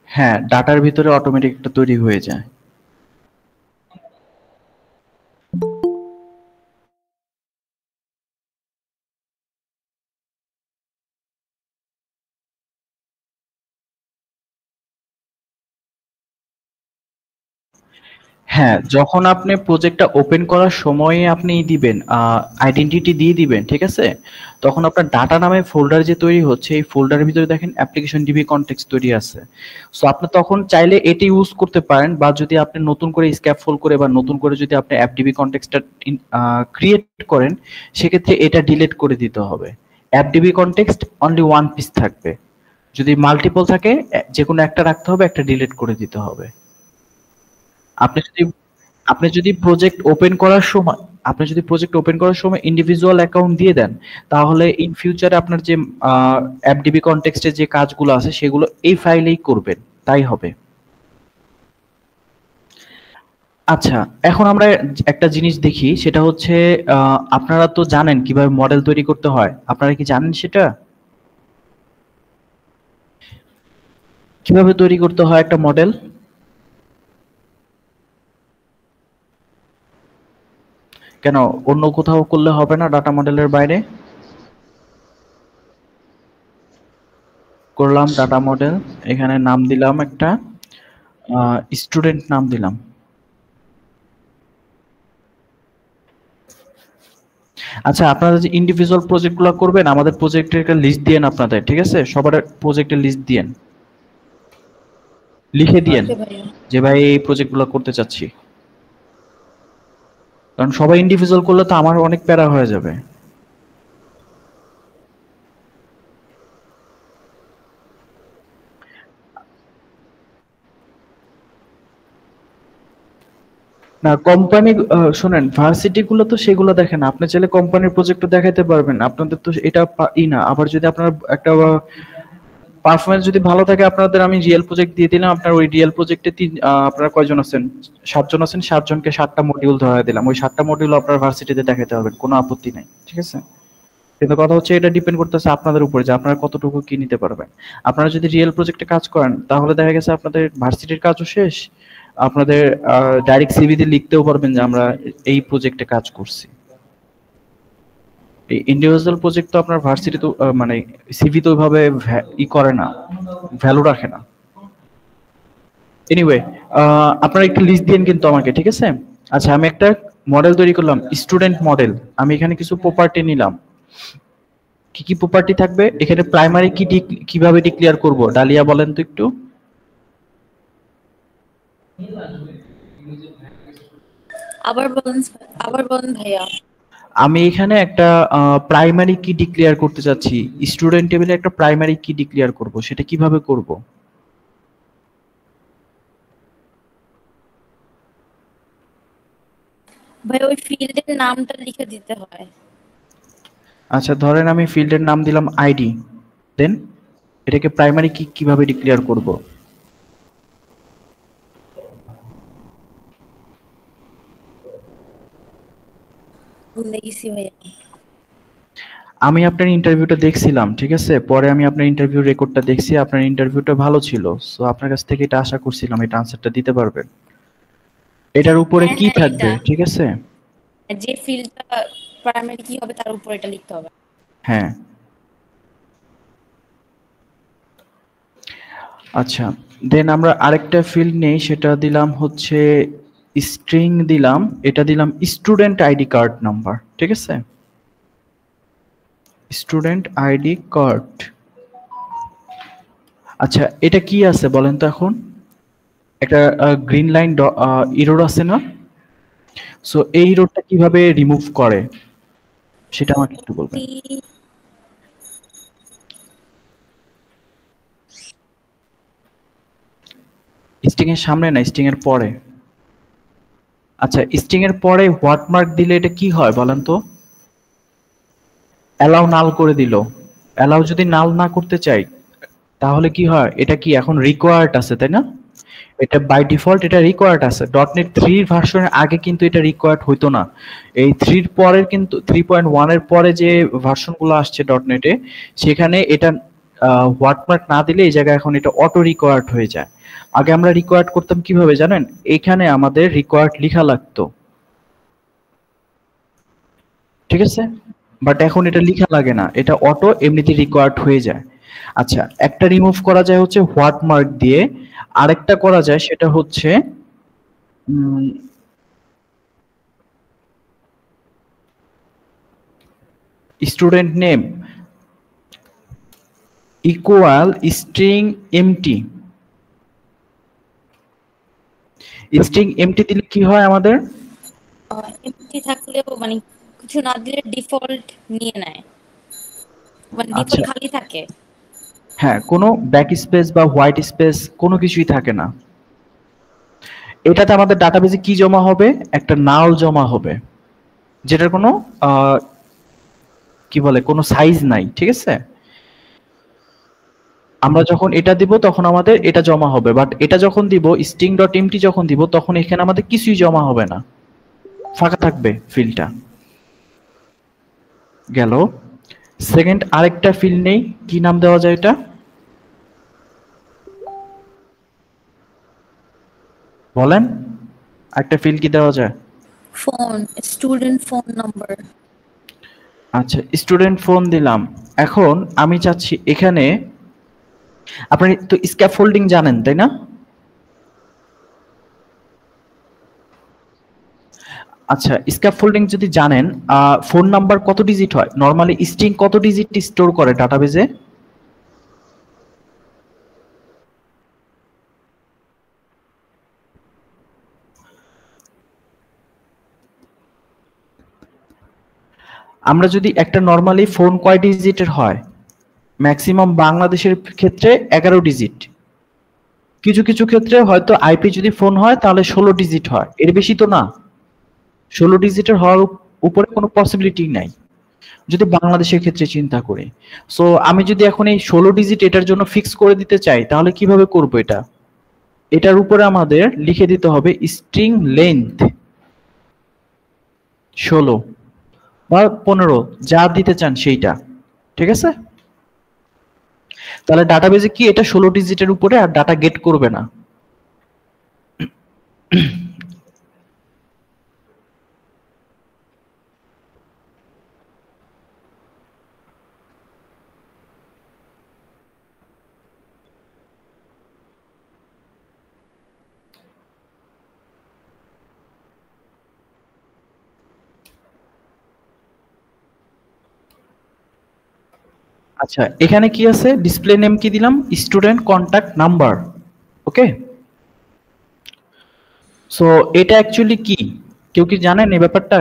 হ্যাঁ, ডাটার ভিতরে অটোমেটিক একটা তৈরি হয়ে যায়। হ্যাঁ, যখন আপনি প্রজেক্টটা ওপেন করার সময়ে আপনি দিবেন আইডেন্টিটি দিয়ে দিবেন, ঠিক আছে? তখন আপনার ডাটা নামে ফোল্ডার যে তৈরি হচ্ছে, এই ফোল্ডারের ভিতরে দেখেন অ্যাপ্লিকেশন ডিবি কনটেক্সট তৈরি আছে। সো আপনি তখন চাইলে এটি ইউজ করতে পারেন, বা যদি আপনি নতুন করে স্ক্যাপফোল্ড করে বা নতুন করে যদি আপনি অ্যাপ ডিবি কনটেক্সটটা ক্রিয়েট করেন, সেক্ষেত্রে এটা ডিলিট করে দিতে হবে। App DB context only one piece থাকবে। যদি মাল্টিপল থাকে, যে কোনো একটা রাখতে হবে, একটা ডিলিট করে দিতে হবে। আপনি যদি আপনি যদি প্রজেক্ট ওপেন করার সময় আপনি যদি প্রজেক্ট ওপেন করার সময় ইন্ডিভিজুয়াল অ্যাকাউন্ট দিয়ে দেন, তাহলে ইন ফিউচারে আপনার যে অ্যাপডিবি কনটেক্সটে যে কাজগুলো আছে সেগুলো এই ফাইলেই করবেন, তাই হবে। আচ্ছা, এখন আমরা একটা জিনিস দেখি, সেটা হচ্ছে আপনারা তো জানেন কিভাবে মডেল তৈরি করতে হয়, আপনারা কি জানেন সেটা? কিভাবে তৈরি করতে হয় একটা মডেল? কেন, অন্য কোথাও করলে হবে না ডাটা মডেলের বাইরে? করলাম ডাটা মডেল, এখানে নাম দিলাম একটা, স্টুডেন্ট নাম দিলাম। আচ্ছা, আপনারা যে ইন্ডিভিজুয়াল প্রজেক্ট গুলো করবেন, আমাদের প্রজেক্টের একটা লিস্ট দিয়েন আপনাদের, ঠিক আছে? সবার প্রজেক্টের লিস্ট দিয়েন, লিখে দিয়েন ওকে ভাইয়া। যে ভাই এই প্রজেক্ট গুলো করতে চাচ্ছি। কারণ সবাই ইন্ডিভিজুয়াল করলে তো আমার অনেক প্যারা হয়ে যাবে। না, কোম্পানি, শোনেন, ভার্সিটি গুলো তো সেগুলো দেখেন, আপনি চাইলে কোম্পানির প্রজেক্ট দেখাইতে পারবেন, আপনাদের তো এটা না। আবার যদি আপনার একটা পারফরমেন্স যদি ভালো থাকে, আপনাদের আমি রিয়েল প্রজেক্ট দিয়ে দিলাম, আপনার ওই রিয়েল প্রজেক্টে আপনারা কয়জন আছেন? 7 জন আছেন, 7 জনকে 7টা মডিউল ধরায় দিলাম, ওই 7টা মডিউল আপনার ভার্সিটিতে দেখাতে পারবেন, কোনো আপত্তি নাই, ঠিক আছে? কিন্তু কথা হচ্ছে, এটা ডিপেন্ড করতেছে আপনাদের উপরে যে আপনারা কতটুকু কি নিতে পারবেন। আপনারা যদি রিয়েল প্রজেক্টে কাজ করেন, তাহলে দেখা গেছে আপনাদের ভার্সিটির কাজও শেষ, আপনাদের ডাইরেক্ট সিভিতে লিখতেও পারবেন যে আমরা এই প্রজেক্টে কাজ করছি। এই ইন্ডিভিজুয়াল প্রজেক্ট তো আপনার ভার্সিটি তো মানে সিভি তো ওইভাবে ই করে না, ভ্যালু রাখে না। এনিওয়ে, আপনারা একটু লিস্ট দিন কিন্তু আমাকে, ঠিক আছে? আচ্ছা, আমি একটা মডেল তৈরি করলাম, স্টুডেন্ট মডেল। আমি এখানে কিছু প্রপার্টি নিলাম। কি কি প্রপার্টি থাকবে এখানে? প্রাইমারি কি কিভাবে ডিক্লেয়ার করব, ডালিয়া বলেন তো একটু। আবার বলেন, আবার বলেন ভাইয়া। আমি এখানে একটা প্রাইমারি কি ডিক্লেয়ার করতে চাচ্ছি, স্টুডেন্ট টেবিলে একটা প্রাইমারি কি ডিক্লেয়ার করব, সেটা কিভাবে করব? ভাই ওই ফিল্ডের নামটা লিখে দিতে হয়। আচ্ছা, ধরেন আমি ফিল্ডের নাম দিলাম আইডি, দেন এটাকে প্রাইমারি কি কিভাবে ডিক্লেয়ার করব? ভুলে গেছি ভাইয়া। আমি আপনার ইন্টারভিউটা দেখছিলাম, ঠিক আছে? পরে আমি আপনার ইন্টারভিউ রেকর্ডটা দেখছি, আপনার ইন্টারভিউটা ভালো ছিল। সো আপনার কাছ থেকে এটা আশা করছিলাম, এটা আনসারটা দিতে পারবেন। এটার উপরে হ্যাঁ কি হ্যাঁ, থাকবে, এটা ঠিক আছে? যে ফিল্ডটা প্রাইমারি কি হবে তার উপর এটা লিখতে হবে। হ্যাঁ। আচ্ছা, দেন আমরা আরেকটা ফিল্ড নেই, সেটা দিলাম হচ্ছে স্ট্রিং দিলাম, এটা দিলাম স্টুডেন্ট আইডি কার্ড নাম্বার, ঠিক আছে? Student ID card. আচ্ছা, এটা কি আছে বলেন তো এখন? একটা গ্রিন লাইন ইরর আছে না? সো এই ইররটা কিভাবে রিমুভ করে সেটা আমাকে একটু বলবেন। স্ট্রিং এর সামনে না, স্ট্রিং এর পরে। আচ্ছা, স্ট্রিং এর পরে হোয়াট মার্ক দিলে এটা কি হয় বলেন তো? অ্যালাউ নাল করে দিল। অ্যালাউ যদি নাল না করতে চাই, তাহলে কি হয়? এটা কি এখন রিকোয়ার্ড আছে, তাই না? এটা বাই ডিফল্ট এটা রিকোয়ার্ড আছে। ডটনেট 3 ভার্সনের আগে কিন্তু এটা রিকোয়ার্ড হইতো না। এই 3 এর পরের কিন্তু 3.1 এর পরে যে ভার্সনগুলো আসছে ডটনেটে, সেখানে এটা ওয়াটারমার্ক না দিলে এই জায়গায় এখন এটা অটো রিকোয়ার্ড হয়ে যায়। আগে আমরা রিকোয়ার্ড করতাম কিভাবে জানেন? এখানে আমাদের রিকোয়ার্ড লেখা লাগতো, ঠিক আছে? বাট এখন এটা লেখা লাগে না, এটা অটো এমনিতে রিকোয়ার্ড হয়ে যায়। আচ্ছা, একটা রিমুভ করা যায় হচ্ছে ওয়াটারমার্ক দিয়ে, আরেকটা করা যায় সেটা হচ্ছে student name equal string empty. String empty দিলে কি হয় আমাদের? এমটি থাকলেও মানে কিছু না দিলে ডিফল্ট নিয়ে নেয়, মানে আচ্ছা, ডিফল্ট খালি থাকে। হ্যাঁ, কোনো ব্যাক স্পেস বা হোয়াইট স্পেস কোনো কিছুই থাকে না। এটাতে আমাদের ডাটাবেজে কি জমা হবে? একটা নাল জমা হবে, যেটার কোনো কি বলে কোনো সাইজ নাই, ঠিক আছে? আমরা যখন এটা দিব তখন আমাদের এটা জমা হবে, বাট এটা যখন দিব স্ট্রিং ডট এমটি যখন দিব তখন এখানে আমাদের কিছুই জমা হবে না, ফাঁকা থাকবে ফিল্ডটা। গেল। সেকেন্ড আরেকটা ফিল্ড নেই, কি নাম দেওয়া যায় এটা? বলেন, একটা ফিল্ড কি দেওয়া যায়? Phone, student phone number. আচ্ছা, স্টুডেন্ট ফোন দিলাম। এখন আমি চাচ্ছি এখানে, আপনি তো স্ক্যাফোল্ডিং জানেন তাই না? আচ্ছা, স্ক্যাফোল্ডিং যদি জানেন, ফোন নাম্বার কত ডিজিট হয় নরমালি? স্ট্রিং কত ডিজিট স্টোর করে ডাটাবেজে? আমরা যদি একটা নরমালি ফোন কয় ডিজিটের হয়? ম্যাক্সিমাম বাংলাদেশের ক্ষেত্রে 11 ডিজিট। কিছু কিছু ক্ষেত্রে হয়তো আইপি যদি ফোন হয় তাহলে 16 ডিজিট হয়, এর বেশি তো না। 16 ডিজিটের হওয়ার উপরে কোনো পসিবিলিটি নাই যদি বাংলাদেশের ক্ষেত্রে চিন্তা করি। সো আমি যদি এখন এই 16 ডিজিট এটার জন্য ফিক্স করে দিতে চাই তাহলে কিভাবে করব এটা? এটার উপরে আমাদের লিখে দিতে হবে স্ট্রিং লেন্থ 16 বা 15, যা দিতে চান সেইটা, ঠিক আছে? তাহলে ডাটাবেজে কি এটা 16 ডিজিটের উপরে আর ডাটা গেট করবে না। আচ্ছা, এখানে কি আছে? ডিসপ্লে নেম কি দিলাম? Student contact number. Okay, so এটা অ্যাকচুয়ালি কি, কেউ কি জানেন এই ব্যাপারটা?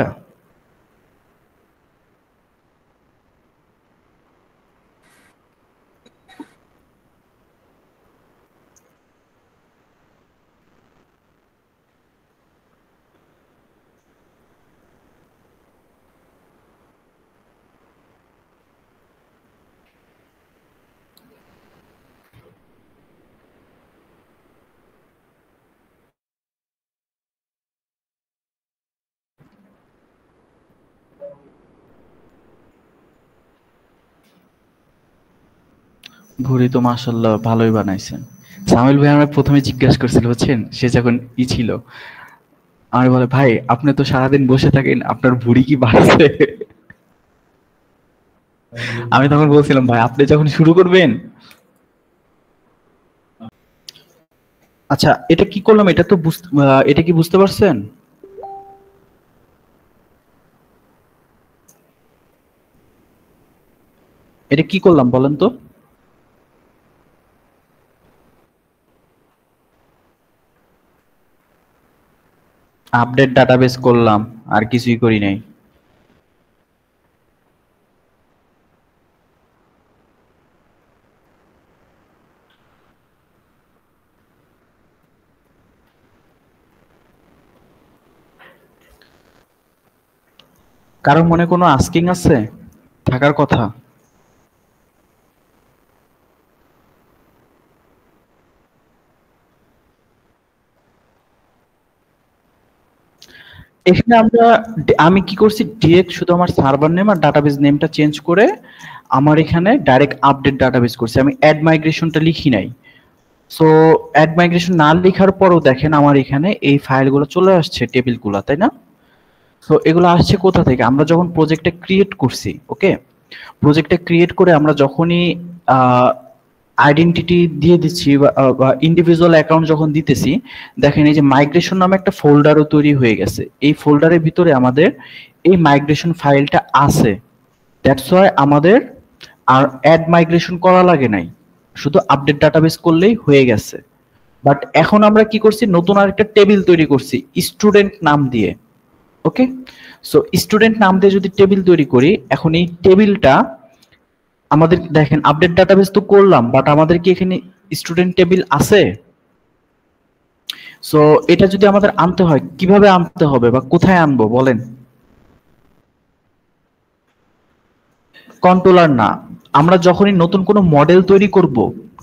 ঘড়ি তো মাশাআল্লাহ ভালোই বানাইছেন। সামিল ভাই আমরা প্রথমে জিজ্ঞাসা করছিল বুঝছেন, সে যখন ছিল আর বলে ভাই আপনি তো সারাদিন বসে থাকেন, আপনার ভুঁড়ি কি বাড়ছে? আমি তখন বলছিলাম ভাই আপনি যখন শুরু করবেন। আচ্ছা, এটা কি করলাম? এটা তো এটা কি বুঝতে পারছেন? এটা কি করলাম বলেন তো? আপডেট ডাটাবেস করলাম, আর কিছুই করি নাই। কারো মনে কোনো আস্কিং আছে থাকার কথা? এখানে আমি কি করছি, ডিরেক্ট শুধু আমার সার্ভার নেম আর ডাটাবেস নেমটা চেঞ্জ করে আমার এখানে ডাইরেক্ট আপডেট ডাটাবেস করছি, আমি অ্যাড মাইগ্রেশনটা লিখি নাই। সো অ্যাড মাইগ্রেশন না লেখার পরও দেখেন আমার এখানে এই ফাইলগুলো চলে আসছে, টেবিলগুলো, তাই না? সো এগুলো আসছে কোথা থেকে? আমরা যখন প্রজেক্টটা ক্রিয়েট করছি, ওকে, প্রজেক্টটা ক্রিয়েট করে আমরা যখনই আইডেন্টিটি দিয়ে দিচ্ছি বা ইন্ডিভিজুয়াল অ্যাকাউন্ট যখন দিতেছি, দেখেন এই যে মাইগ্রেশন নামে একটা ফোল্ডারও তৈরি হয়ে গেছে। এই ফোল্ডারের ভিতরে আমাদের এই মাইগ্রেশন ফাইলটা আছে। দ্যাটস ওয়াই আমাদের আর অ্যাড মাইগ্রেশন করা লাগে নাই, শুধু আপডেট ডাটাবেস করলেই হয়ে গেছে। বাট এখন আমরা কি করছি, নতুন আরেকটা টেবিল তৈরি করছি স্টুডেন্ট নাম দিয়ে। ওকে, সো স্টুডেন্ট নাম দিয়ে যদি টেবিল তৈরি করি, এখন এই টেবিলটা আমাদের দেখেন আপডেট ডাটাবেস তো করলাম, বাট আমাদের কি এখানে স্টুডেন্ট টেবিল আছে? সো এটা যদি আমাদের আনতে হয়, কিভাবে আনতে হবে বা কোথায় আনবো বলেন? কন্ট্রোলার না, আমরা যখনই নতুন কোনো মডেল তৈরি করব,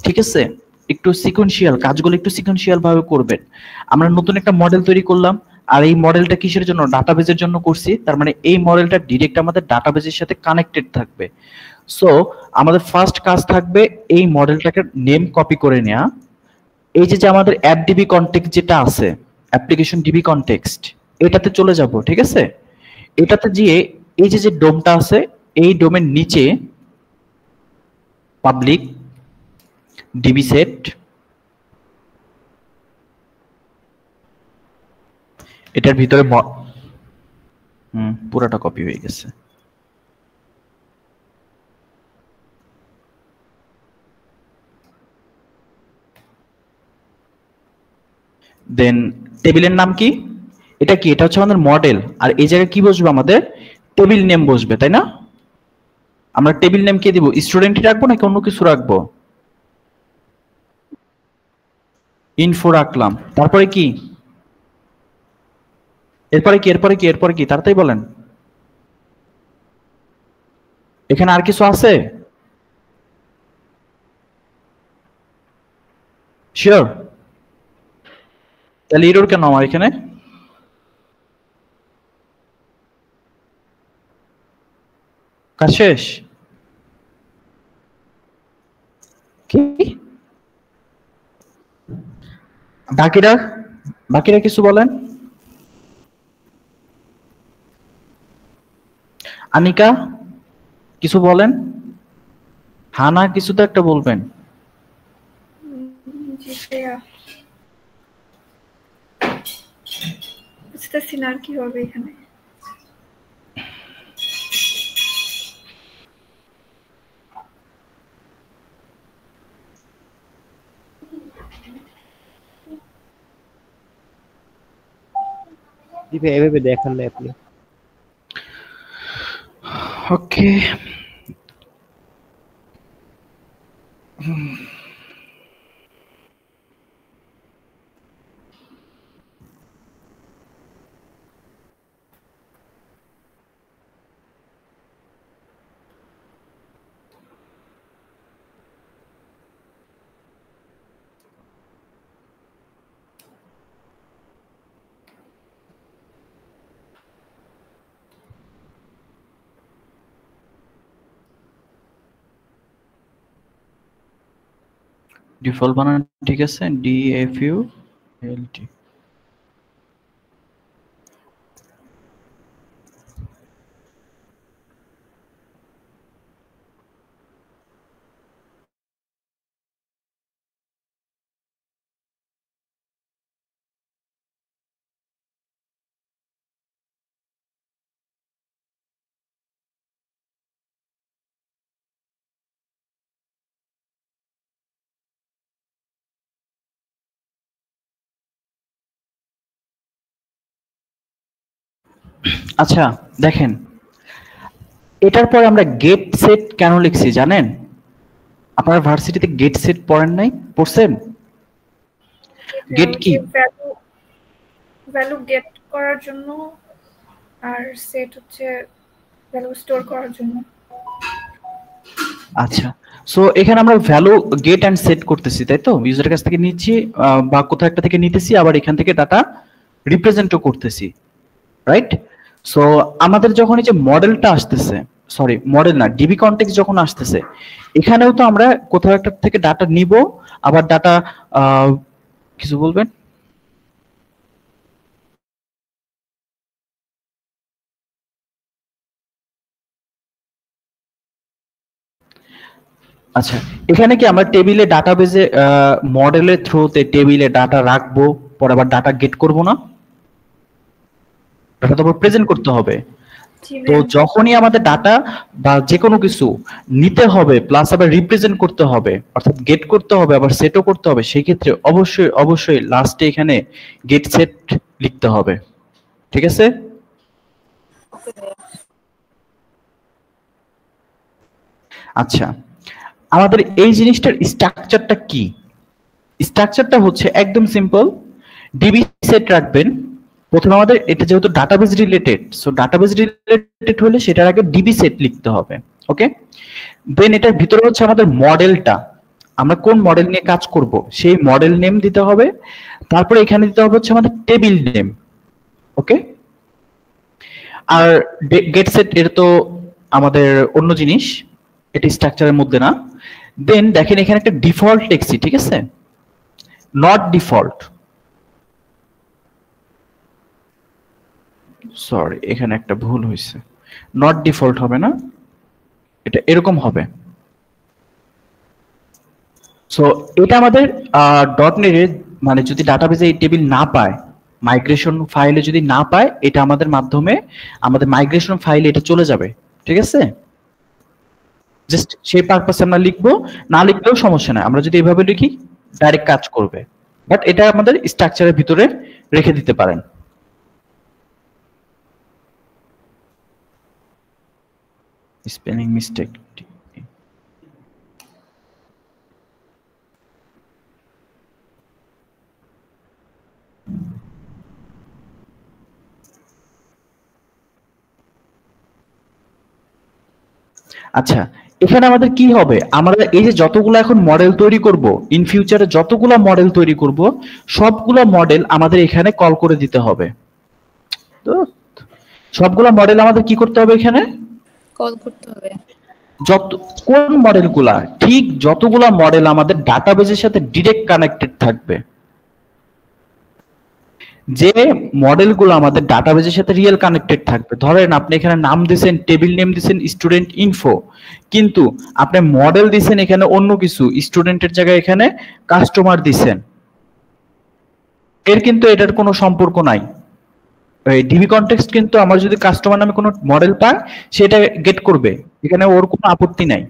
ঠিক আছে, একটু সিকোয়েন্সিয়াল কাজগুলো একটু সিকোয়েন্সিয়াল ভাবে করবেন। আমরা নতুন একটা মডেল তৈরি করলাম, আর এই মডেলটা কিসের জন্য? ডাটাবেজের জন্য করছি। তার মানে এই মডেলটা ডিরেক্ট আমাদের ডাটাবেজের সাথে কানেক্টেড থাকবে। সো আমাদের ফার্স্ট কাজ থাকবে এই মডেলটাকে নেম কপি করে নেওয়া। এই যে আমাদের অ্যাপ ডিবি কনটেক্সট যেটা আছে, অ্যাপ্লিকেশন ডিবি কনটেক্সট, এটাতে চলে যাব, ঠিক আছে? এটাতে গিয়ে এই যে ডোমটা আছে, এই ডোমের নিচে পাবলিক ডিবি সেট, এটার ভিতরে পুরাটা কপি হয়ে গেছে। দেন টেবিলের নাম কি? এটা কি? এটা হচ্ছে আমাদের মডেল। আর এই জায়গায় কি বসবে? আমাদের টেবিল নেম বসবে, তাই না? আমরা টেবিল নেম কে দিব? স্টুডেন্টই রাখবো নাকি অন্য কিছু রাখবো? ইনফো রাখলাম। তারপরে কি? এরপরে কি? এরপরে কি? এরপরে কি? তাড়াতাড়ি বলেন। এখানে আর কিছু আছে? শিওর? তাহলে এরর কেন আমার এখানে? কাজ শেষ? কি বাকিরা? বাকিরা কিছু বলেন। আনিকা কিছু বলেন। হানা কিছু তো একটা বলবেন। জি ভাইয়া, বুঝতেছি না আর কি হবে এখানে। জি ভাই, এভাবে দেখান না আপনি। ওকে, ডিফল্ট বানান ঠিক আছে, DFULT। আচ্ছা দেখেন, এটার পরে আমরা গেট সেট কেন লিখছি জানেন? আপনারা ভার্সিটিতে গেট সেট পড়েন নাই? পড়ছেন? গেট কি? ভ্যালু গেট করার জন্য, আর সেট হচ্ছে ভ্যালু স্টোর করার জন্য। আচ্ছা, সো এখানে আমরা ভ্যালু গেট এন্ড সেট করতেছি, তাই তো? ইউজারের কাছ থেকে নিচ্ছি বা কোথাও একটা থেকে নিতেছি, আবার এখান থেকে ডাটা রিপ্রেজেন্টও করতেছি, রাইট? সো আমাদের যখন এই যে মডেলটা আসতেছে, সরি মডেল না, ডিবি কনটেক্সট যখন আসতেছে এখানেও তো আমরা কোথাও একটা থেকে ডাটা নিব, আবার ডাটা কিছু বলবেন? আচ্ছা, এখানে কি আমরা টেবিলে ডাটাবেজে মডেলের থ্রুতে টেবিলে ডাটা রাখবো, পরে আবার ডাটা গেট করব না? ডাটা তো প্রেজেন্ট করতে হবে। জি তো ভাইয়া। যখনই আমাদের ডাটা বা যে কোনো কিছু নিতে হবে প্লাস আবার রিপ্রেজেন্ট করতে হবে, অর্থাৎ গেট করতে হবে আবার সেটও করতে হবে, সেই ক্ষেত্রে অবশ্যই অবশ্যই লাস্টে এখানে গেট সেট লিখতে হবে। ঠিক আছে? ওকে ভাইয়া। আচ্ছা, আমাদের এই জিনিসটার স্ট্রাকচারটা কি? স্ট্রাকচারটা হচ্ছে একদম সিম্পল। ডিবি সেট রাখবেন। প্রথমে আমাদের এটা যেহেতু database related, so database related হলে সেটার আগে ডিবি সেট লিখতে হবে। ওকে, দেন এটার ভিতরে হচ্ছে আমাদের মডেলটা, আমরা কোন মডেল নিয়ে কাজ করব সেই মডেল নেম দিতে হবে। তারপরে এখানে দিতে হবে হচ্ছে আমাদের টেবিল নেম। ওকে, আর গেট সেট এর তো আমাদের অন্য জিনিস, এটা স্ট্রাকচারের মধ্যে না। দেন দেখেন এখানে একটা ডিফল্ট টেক্সি, ঠিক আছে, নট ডিফল্ট, সরি এখানে একটা ভুল হয়েছে, নট ডিফল্ট হবে না, এটা এরকম হবে। সো এটা আমাদের ডট নেটের মানে যদি ডাটাবেজে এই টেবিল না পায়, মাইগ্রেশন ফাইলে যদি না পায়, এটা আমাদের মাধ্যমে আমাদের মাইগ্রেশন ফাইলে এটা চলে যাবে। ঠিক আছে, জাস্ট সেই পারপাসে আমরা লিখবো, না লিখলেও সমস্যা নাই, আমরা যদি এভাবে লিখি ডাইরেক্ট কাজ করবে। বাট এটা আমাদের স্ট্রাকচারের ভিতরে রেখে দিতে পারেন। Spelling mistake. আচ্ছা, এখানে আমাদের কি হবে, আমরা এই যে যতগুলো এখন মডেল তৈরি করব, ইন ফিউচারে যতগুলো মডেল তৈরি করব, সবগুলো মডেল আমাদের এখানে কল করে দিতে হবে। তো সবগুলো মডেল আমাদের কি করতে হবে, এখানে কল করতে হবে। যত কোন মডেলগুলা, ঠিক যতগুলা মডেল আমাদের ডাটাবেজের সাথে ডিরেক্ট কানেক্টেড থাকবে, যে মডেলগুলো আমাদের ডাটাবেজের সাথে রিয়েল কানেক্টেড থাকবে। ধরেন আপনি এখানে নাম দিয়েছেন, টেবিল নেম দিয়েছেন স্টুডেন্ট ইনফো, কিন্তু আপনি মডেল দিয়েছেন এখানে অন্য কিছু, স্টুডেন্টের জায়গায় এখানে কাস্টমার দিয়েছেন, এর কিন্তু এটার কোনো সম্পর্ক নাই। ডিবি কনটেক্সট কিন্তু আমার যদি কাস্টমার নামে কোনো মডেল পায় সেটা গেট করবে, এখানে ওর কোনো আপত্তি নাই।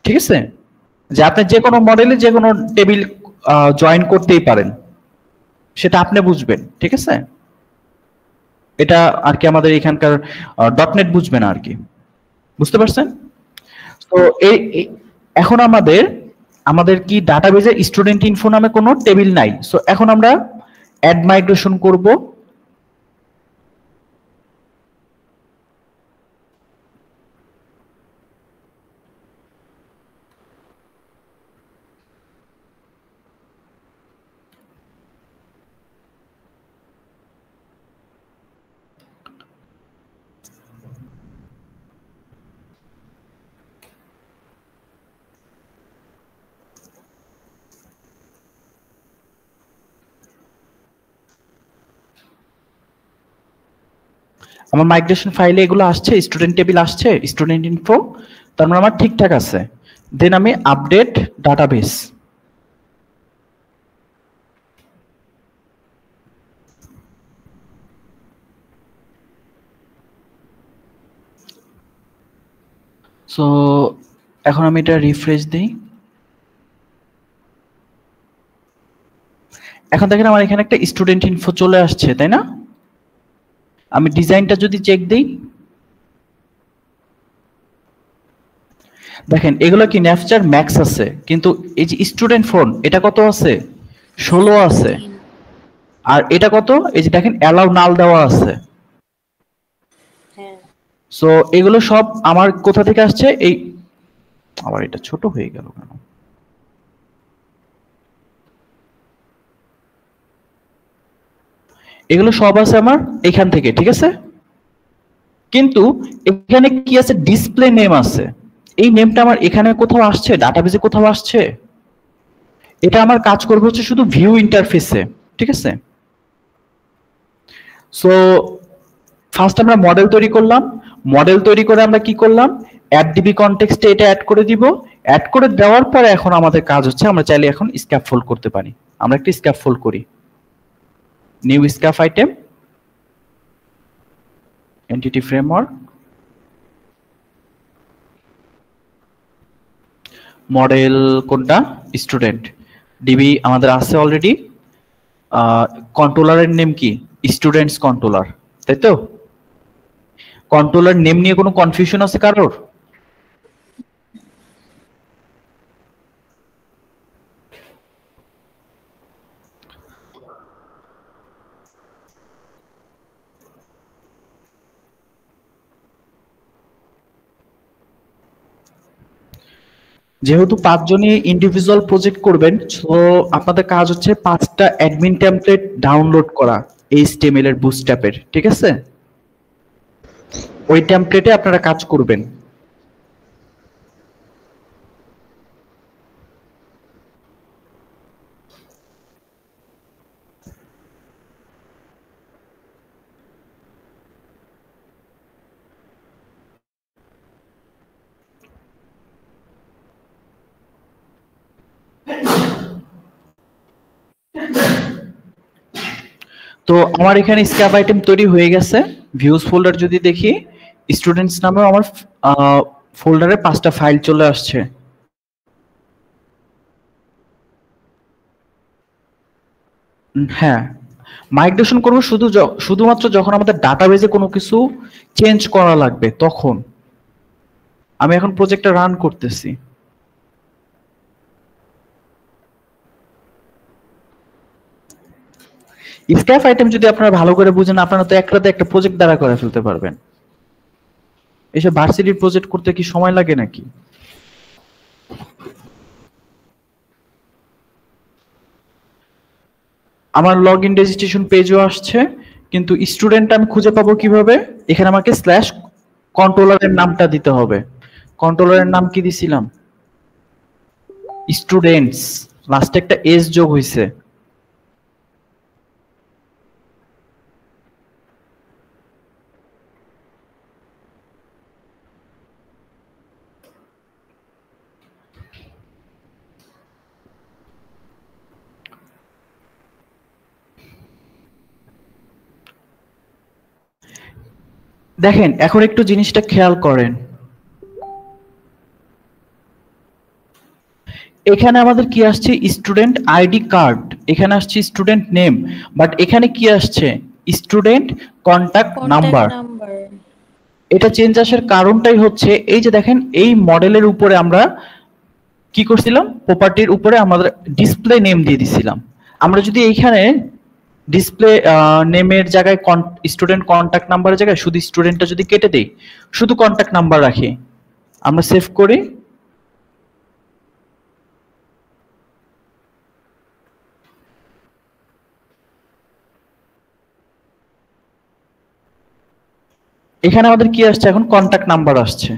ঠিক আছে, যে আপনি যে কোনো মডেলে যে কোনো টেবিল জয়েন করতেই পারেন, সেটা আপনি বুঝবেন। ঠিক আছে, এটা আর কি আমাদের এখানকার ডটনেট বুঝবে না আর কি, বুঝতে পারছেন? তো এখন আমাদের আমাদের কি ডাটাবেজে স্টুডেন্ট ইনফো নামে কোনো টেবিল নাই। সো এখন আমরা অ্যাড মাইগ্রেশন করব। আমার মাইগ্রেশন ফাইলে এগুলো আসছে, স্টুডেন্ট টেবিল আসছে, স্টুডেন্ট ইনফো, তার মানে আমার ঠিকঠাক আছে। দেন আমি আপডেট ডাটাবেস, সো এখন আমি এটা রিফ্রেশ দিই। এখন দেখেন আমার এখানে একটা স্টুডেন্ট ইনফো চলে আসছে, তাই না? আমি ডিজাইনটা যদি চেক দিই, দেখেন এগুলো কি ন্যাপচার ম্যাক্স আছে, কিন্তু এই যে স্টুডেন্ট ফোন এটা কত আছে, 16 আছে। আর এটা কত, এই যে দেখেন অ্যালাউ নাল দেওয়া আছে। হ্যাঁ, সো এগুলো সব আমার কোথা থেকে আসছে, এই আবার এটা ছোট হয়ে গেল কেন, এগুলো সব আছে আমার এখান থেকে। ঠিক আছে, কিন্তু এখানে কি আছে, ডিসপ্লে নেম আছে। এই নেমটা আমার এখানে কোথাও আসছে, ডাটাবেজে কোথাও আসছে? এটা আমার কাজ করবে হচ্ছে শুধু ভিউ ইন্টারফেসে, ঠিক আছে? সো ফার্স্ট আমরা মডেল তৈরি করলাম। মডেল তৈরি করে আমরা কি করলাম, অ্যাড ডিবি কনটেক্সটে এটা অ্যাড করে দিব। অ্যাড করে দেওয়ার পরে এখন আমাদের কাজ হচ্ছে আমরা চাইলে এখন স্ক্যাফোল্ড করতে পারি। আমরা একটা স্ক্যাফোল্ড করি, new scaffold item, entity framework, model কোনটা, স্টুডেন্ট, ডিবি আমাদের আছে অলরেডি। কন্ট্রোলারের নেম কি, স্টুডেন্টস কন্ট্রোলার, তাই তো? কন্ট্রোলার নেম নিয়ে কোনো কনফিউশন আছে কারোর? যেহেতু 5 জনই ইন্ডিভিজুয়াল প্রজেক্ট করবেন, সো আপনাদের কাজ হচ্ছে 5টা অ্যাডমিন টেমপ্লেট ডাউনলোড করা HTML এর বুটস্ট্র্যাপের, ঠিক আছে? ওই টেমপ্লেটে আপনারা কাজ করবেন। তো আমার এখানে স্ক্যাপ আইটেম তৈরি হয়ে গেছে। ভিউজ ফোল্ডার যদি দেখি, স্টুডেন্টস নামেও আমার ফোল্ডারে 5টা ফাইল চলে আসছে। হ্যাঁ, মাইগ্রেশন করবো শুধুমাত্র যখন আমাদের ডাটাবেজে কোনো কিছু চেঞ্জ করা লাগবে তখন। আমি এখন প্রজেক্টটা রান করতেছি। স্ক্যাপ আইটেম যদি আপনারা ভালো করে বুঝেন, আপনারা তো এক রাতে একটা প্রজেক্ট দ্বারা করে ফেলতে পারবেন। এসব ভার্সিটির প্রজেক্ট করতে কি সময় লাগে নাকি? আমার লগ ইন রেজিস্ট্রেশন পেজও আসছে, কিন্তু স্টুডেন্ট আমি খুঁজে পাবো কিভাবে? এখানে আমাকে স্ল্যাশ কন্ট্রোলারের নামটা দিতে হবে। কন্ট্রোলারের নাম কি দিছিলাম? স্টুডেন্টস, লাস্টে একটা এস যোগ হয়েছে। দেখেন এখন একটু জিনিসটা খেয়াল করেন, এখানে আমাদের কি আসছে, স্টুডেন্ট আইডি কার্ড, এখানে আসছে স্টুডেন্ট নেম, বাট এখানে কি আসছে, স্টুডেন্ট কন্টাক্ট নাম্বার। নাম্বার। এটা চেঞ্জ আসার কারণটাই হচ্ছে এই যে দেখেন, এই মডেলের উপরে আমরা কি করছিলাম, প্রপার্টির উপরে আমাদের ডিসপ্লে নেম দিয়ে দিছিলাম। আমরা যদি এইখানে ডিসপ্লে নেমের জায়গায় স্টুডেন্ট কন্টাক্ট নাম্বারের জায়গায় শুধু স্টুডেন্টটা যদি কেটে দেই, শুধু কন্টাক্ট নাম্বার রাখি, আমরা সেভ করি, এখানে আমাদের কি আসছে, এখন কন্টাক্ট নাম্বার আসছে,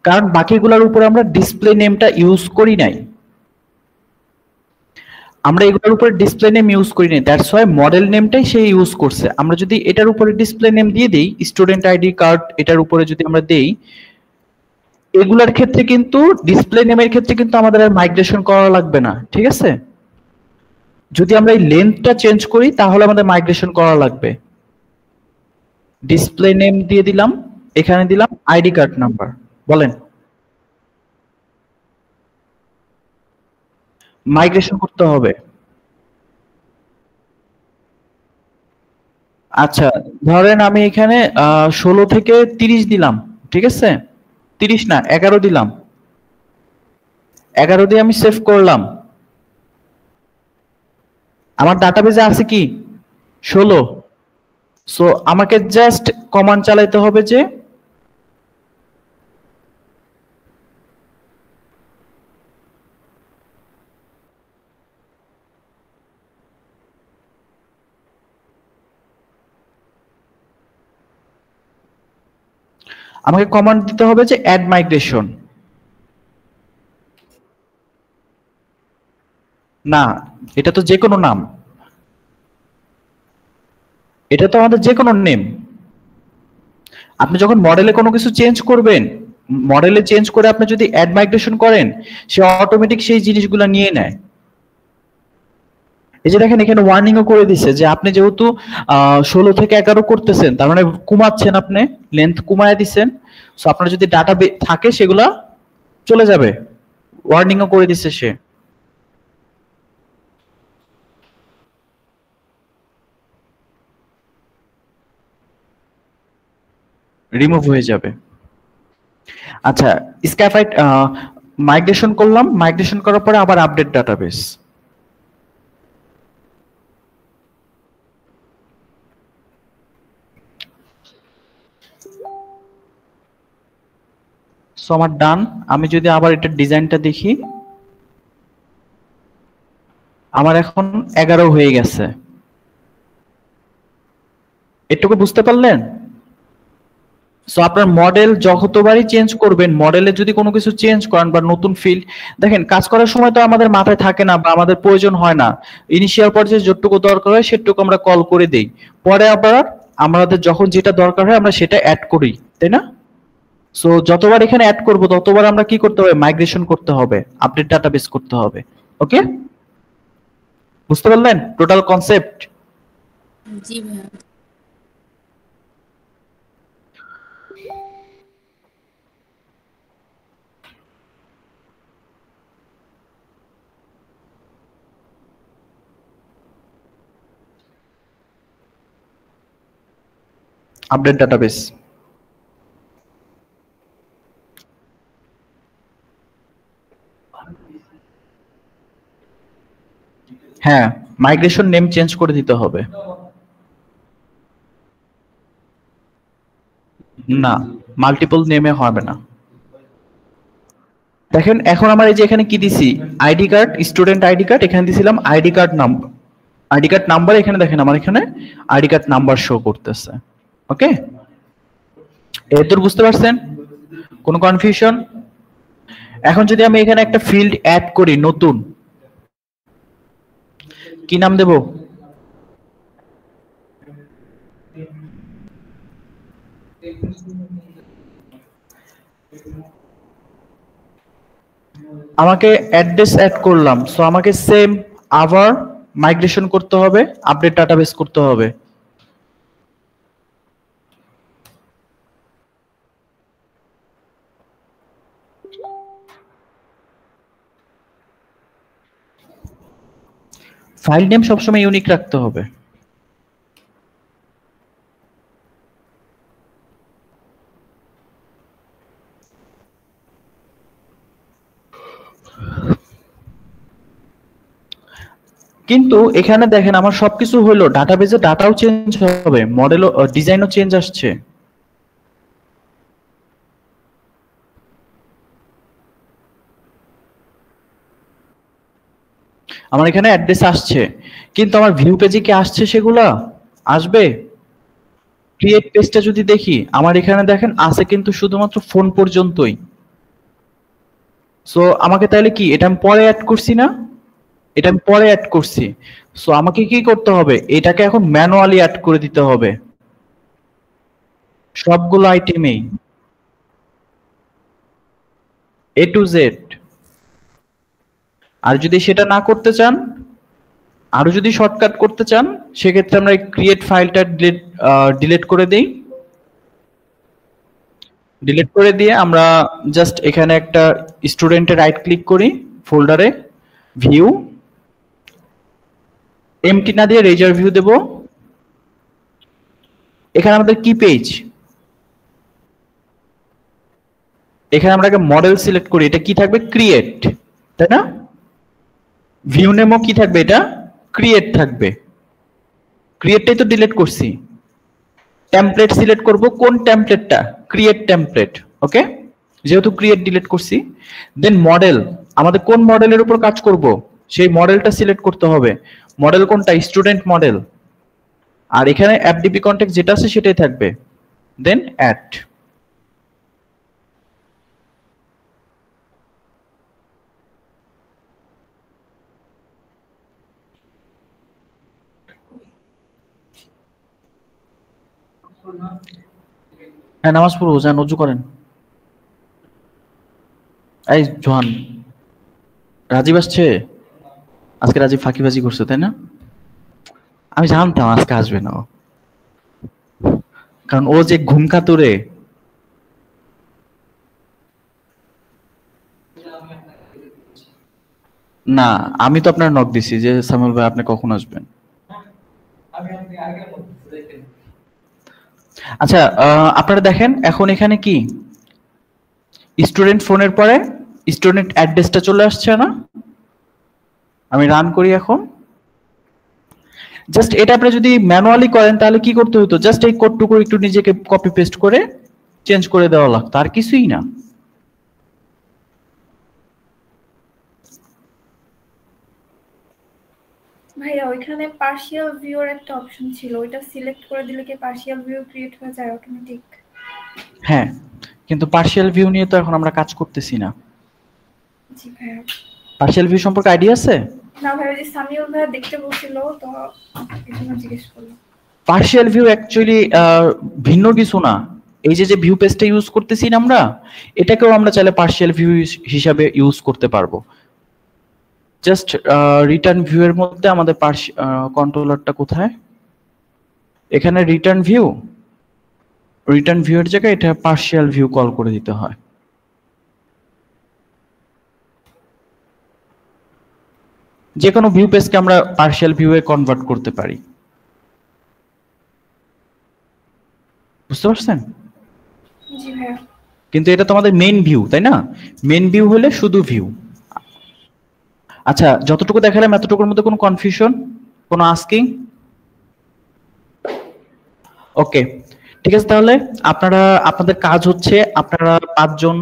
কারণ বাকিগুলোর উপরে আমরা ডিসপ্লে নেমটা ইউজ করি নাই। আমরা এগুলোর উপরে ডিসপ্লে নেম ইউজ করি নাই, দ্যাটস ওয়াই মডেল নেমটাই সে ইউজ করছে। আমরা যদি এটার উপরে ডিসপ্লে নেম দিয়ে দেই, স্টুডেন্ট আইডি কার্ড এটার উপরে যদি আমরা দেই, এগুলার ক্ষেত্রে কিন্তু ডিসপ্লে নেমের ক্ষেত্রে কিন্তু আমাদের আর মাইগ্রেশন করা লাগবে না, ঠিক আছে? যদি আমরা এই লেন্থটা চেঞ্জ করি তাহলে আমাদের মাইগ্রেশন করা লাগবে। ডিসপ্লে নেম দিয়ে দিলাম, এখানে দিলাম আইডি কার্ড নাম্বার, বলেন মাইগ্রেশন করতে হবে। আচ্ছা, ধরেন আমি এখানে 16 থেকে 30 দিলাম, ঠিক আছে? 30 না, 11 দিলাম, 11 দিয়ে আমি সেভ করলাম। আমার ডাটাবেজে আছে কি 16। সো আমাকে জাস্ট কমান্ড চালাইতে হবে যে আমাকে কমান্ড দিতে হবে যে অ্যাড মাইগ্রেশন। না, এটা তো যে কোনো নাম, এটা তো আমাদের যে কোনো নেম। আপনি যখন মডেলে কোনো কিছু চেঞ্জ করবেন, মডেলে চেঞ্জ করে আপনি যদি অ্যাড মাইগ্রেশন করেন, সে অটোমেটিক সেই জিনিসগুলো নিয়ে নেয়। এই যে দেখেন এখানে ওয়ার্নিংও করে দিছে যে আপনি যেহেতু 16 থেকে 11 করতেছেন, তার মানে কমাচ্ছেন, আপনি লেন্থ কমায় দিচ্ছেন। সো আপনার যদি ডাটা থাকে সেগুলা চলে যাবে, ওয়ার্নিংও করে দিছে সে। রিমুভ হয়ে যাবে। আচ্ছা, স্ক্যাফাইট মাইগ্রেশন করলাম, মাইগ্রেশন করার পরে আবার আপডেট ডাটাবেস। সো আমার ডান। আমি যদি আবার এটার ডিজাইনটা দেখি, আমার এখন 11 হয়ে গেছে। এটুকু বুঝতে পারলেন? সো আপনার মডেল যতবারই চেঞ্জ করবেন, মডেলে যদি কোনো কিছু চেঞ্জ করেন বা নতুন ফিল্ড, দেখেন কাজ করার সময় তো আমাদের মাথায় থাকে না বা আমাদের প্রয়োজন হয় না। ইনিশিয়াল পর্যায়ে যতটুকু দরকার হয় সেটুকু আমরা কল করে দেই, পরে আবার আমাদের যখন যেটা দরকার হয় আমরা সেটা অ্যাড করি, তাই না? সো যতবার এখানে অ্যাড করব ততবার আমরা কি করতে হবে? মাইগ্রেশন করতে হবে, আপডেট ডাটাবেস করতে হবে। ওকে, বুঝতে পারলেন টোটাল কনসেপ্ট? জি ভাইয়া। আপডেট ডাটাবেস, হ্যাঁ মাইগ্রেশন নেম চেঞ্জ করে দিতে হবে। না, মাল্টিপল নেমে হবে না। দেখেন এখন আমার এই যে এখানে কি দিছি, ID card, student ID card, এখানে দিছিলাম ID card number, ID card number. এখানে দেখেন আমার এখানে আইডি কার্ড নাম্বার শো করতেছে। ওকে, এদূর বুঝতে পারছেন? কোনো কনফিউশন? এখন যদি আমি এখানে একটা ফিল্ড অ্যাড করি নতুন, কি নাম দেব? আমাকে অ্যাড্রেস অ্যাড করলাম, সো আমাকে সেম আবার মাইগ্রেশন করতে হবে, আপডেট ডাটাবেস করতে হবে। ফাইল নেম সবসময় ইউনিক রাখতে হবে। কিন্তু এখানে দেখেন আমার সবকিছু হলো, ডাটাবেজে ডাটাও চেঞ্জ হবে, মডেলও ডিজাইনও চেঞ্জ আসছে। আমার এখানে অ্যাড্রেস আসছে, কিন্তু আমার ভিউ পেজে কি আসছে? সেগুলা আসবে। ক্রিয়েট পেজটা যদি দেখি, আমার এখানে দেখেন আছে কিন্তু শুধুমাত্র ফোন পর্যন্তই। সো আমাকে তাহলে কি, এটা আমি পরে অ্যাড করছি না? এটা আমি পরে অ্যাড করছি। সো আমাকে কি করতে হবে? এটাকে এখন ম্যানুয়ালি অ্যাড করে দিতে হবে সবগুলো আইটেমেই, এ টু জেড। আর যদি সেটা না করতে চান, আরো যদি শর্টকাট করতে চান, সেক্ষেত্রে আমরা ক্রিয়েট ফাইলটা ডিলিট করে দেই। ডিলিট করে দিয়ে আমরা জাস্ট এখানে একটা স্টুডেন্টে রাইট ক্লিক করি, ফোল্ডারে ভিউ, এমটি না দিয়ে রেজার ভিউ দেব। এখানে আমাদের কি পেজ, এখানে আমরা মডেল সিলেক্ট করি, এটা কি থাকবে? ক্রিয়েট, তাই না? ভিউ নেমও কি থাকবে? এটা ক্রিয়েট থাকবে। ক্রিয়েটটাই তো ডিলিট করছি। টেমপ্লেট সিলেক্ট করব, কোন টেমপ্লেটটা? Create template. ওকে, যেহেতু ক্রিয়েট ডিলিট করছি, দেন মডেল, আমাদের কোন মডেলের উপর কাজ করব সেই মডেলটা সিলেক্ট করতে হবে। মডেল কোনটা? Student model. আর এখানে এফডিপি কন্টেক্ট যেটা আছে সেটাই থাকবে। দেন অ্যাড, হ্যাঁ নামাজ পড়বো, যান অজু করেন। এই জোহান, রাজীব আসছে? আজকে রাজীব ফাঁকিবাজি করছে তাই না? আমি জানতাম আজকে আসবে না ও। কারণ ও যে ঘুম কাতুরে। না আমি তো আপনার নক দিছি যে সামিউল ভাই আপনি কখন আসবেন। আচ্ছা আপনারা দেখেন এখন এখানে কি স্টুডেন্ট ফোনের পরে স্টুডেন্ট অ্যাড্রেসটা চলে আসছে না? আমি রান করি এখন। জাস্ট এটা আপনি যদি ম্যানুয়ালি করেন তাহলে কি করতে হতো, জাস্ট এই কোডটুকু একটু নিজেকে কপি পেস্ট করে চেঞ্জ করে দেওয়া লাগতো, আর কিছুই না। ভাইয়া ওইখানে পার্শিয়াল ভিউর একটা অপশন ছিল, ওইটা সিলেক্ট করে দিলে কি পার্শিয়াল ভিউ ক্রিয়েট হয়ে যায় অটোমেটিক? হ্যাঁ কিন্তু পার্শিয়াল ভিউ নিয়ে তো এখন আমরা কাজ করতেছি না। জি ভাইয়া। পার্শিয়াল ভিউ সম্পর্কে আইডিয়া আছে? না ভাইয়া, যে সামিউল ভাইয়া দেখতে বলছিল তো এজন্য জিজ্ঞেস করলাম। পার্শিয়াল ভিউ অ্যাকচুয়ালি ভিন্ন কিছু না। এই যে যে ভিউ পেজটা ইউজ করতেছি না আমরা, এটাকেও আমরা চাইলে পার্শিয়াল ভিউ হিসাবে ইউজ করতে পারবো। জাস্ট রিটার্ন ভিউ এর মধ্যে আমাদের কন্ট্রোলারটা কোথায়? এখানে রিটার্ন ভিউ এর জায়গায় এটা পার্শিয়াল ভিউ কল করে দিতে হয়। যে কোনো ভিউ পেজকে আমরা পার্শিয়াল ভিউ এ কনভার্ট করতে পারি। বুঝতে পারছেন? জি ভাইয়া। কিন্তু এটা তোমাদের মেইন ভিউ তাই না? মেইন ভিউ হলে শুধু ভিউ। আচ্ছা যতটুকু দেখালাম এতটুকুর মধ্যে কোনো কনফিউশন, কোনো আস্কিং? ওকে ঠিক আছে, তাহলে আপনাদের কাজ হচ্ছে আপনারা 5 জন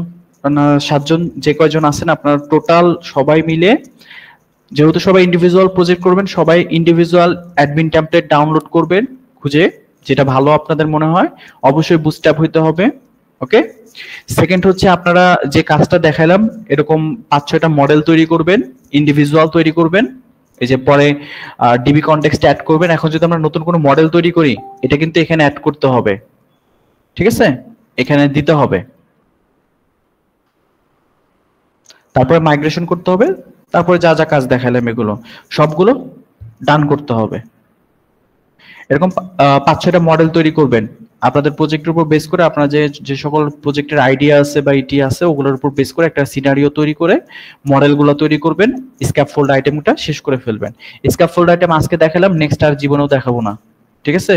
7 জন যে কয়জন আছেন আপনারা টোটাল সবাই মিলে, যেহেতু সবাই ইন্ডিভিজুয়াল প্রজেক্ট করবেন, সবাই ইন্ডিভিজুয়াল অ্যাডমিন টেমপ্লেট ডাউনলোড করবেন খুঁজে, যেটা ভালো আপনাদের মনে হয়। অবশ্যই বুস্টআপ হইতে হবে। ওকে, সেকেন্ড হচ্ছে আপনারা যে কাজটা দেখাইলাম এরকম 5-6টা মডেল তৈরি করবেন, ইন্ডিভিজুয়াল তৈরি করবেন। এই যে পরে ডিবি কনটেক্সট অ্যাড করবেন। এখন যদি আমরা নতুন কোনো মডেল তৈরি করি এটা কিন্তু এখানে অ্যাড করতে হবে, ঠিক আছে? এখানে দিতে হবে, তারপরে মাইগ্রেশন করতে হবে, তারপরে যা যা কাজ দেখালাম এগুলো সবগুলো ডান করতে হবে। এরকম 5-6টা মডেল তৈরি করবেন আপনাদের প্রজেক্টের উপর বেস করে। আপনারা যে সকল প্রজেক্টের আইডিয়া আছে বা ইটি আছে ওগুলোর উপর বেস করে একটা সিনারিও তৈরি করে মডেলগুলো তৈরি করবেন। স্ক্যাফোল্ড আইটেমটা শেষ করে ফেলবেন। স্ক্যাফোল্ড আইটেম আজকে দেখালাম, নেক্সট আর জীবনেও দেখাবো না, ঠিক আছে?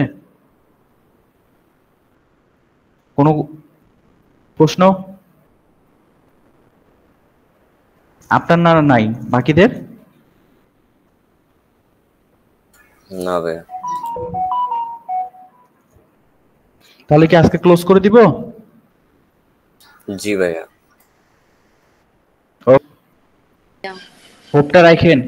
কোনো প্রশ্ন আপনার? না নাই বাকিদের? না ভাইয়া। তাহলে কি আজকে ক্লোজ করে দিব? জি ভাইয়া। হোপটা রাখেন।